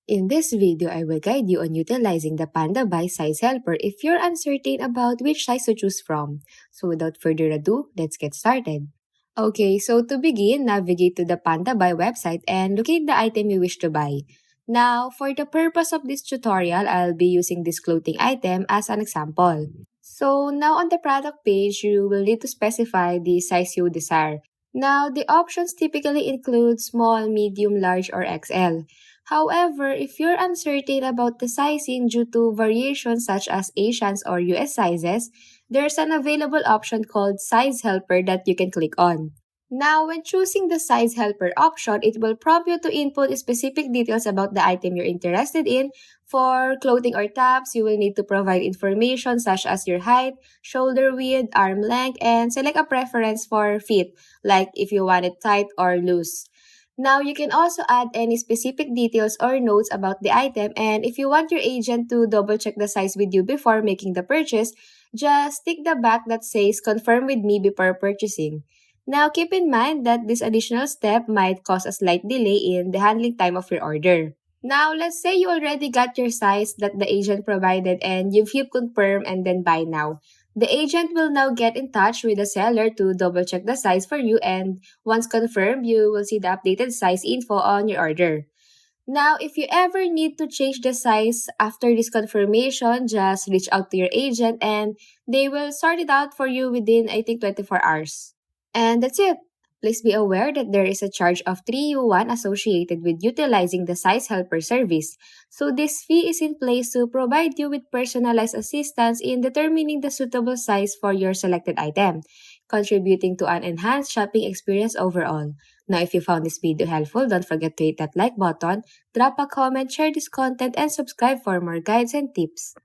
In this video, I will guide you on utilizing the Pandabuy size helper if you're uncertain about which size to choose from. So without further ado, let's get started. Okay, so to begin, navigate to the Pandabuy website and locate the item you wish to buy. Now, for the purpose of this tutorial, I'll be using this clothing item as an example. So now on the product page, you will need to specify the size you desire. Now, the options typically include small, medium, large, or XL. However, if you're uncertain about the sizing due to variations such as Asians or US sizes, there's an available option called Size Helper that you can click on. Now, when choosing the Size Helper option, it will prompt you to input specific details about the item you're interested in. For clothing or tops, you will need to provide information such as your height, shoulder width, arm length, and select a preference for fit, like if you want it tight or loose. Now, you can also add any specific details or notes about the item, and if you want your agent to double check the size with you before making the purchase, just tick the box that says confirm with me before purchasing. Now, keep in mind that this additional step might cause a slight delay in the handling time of your order. Now, let's say you already got your size that the agent provided and you've hit confirm and then buy now. The agent will now get in touch with the seller to double check the size for you, and once confirmed, you will see the updated size info on your order. Now, if you ever need to change the size after this confirmation, just reach out to your agent and they will sort it out for you within, I think, 24 hours. And that's it. Please be aware that there is a charge of 3U1 associated with utilizing the Size Helper service. So this fee is in place to provide you with personalized assistance in determining the suitable size for your selected item, contributing to an enhanced shopping experience overall. Now, if you found this video helpful, don't forget to hit that like button, drop a comment, share this content, and subscribe for more guides and tips.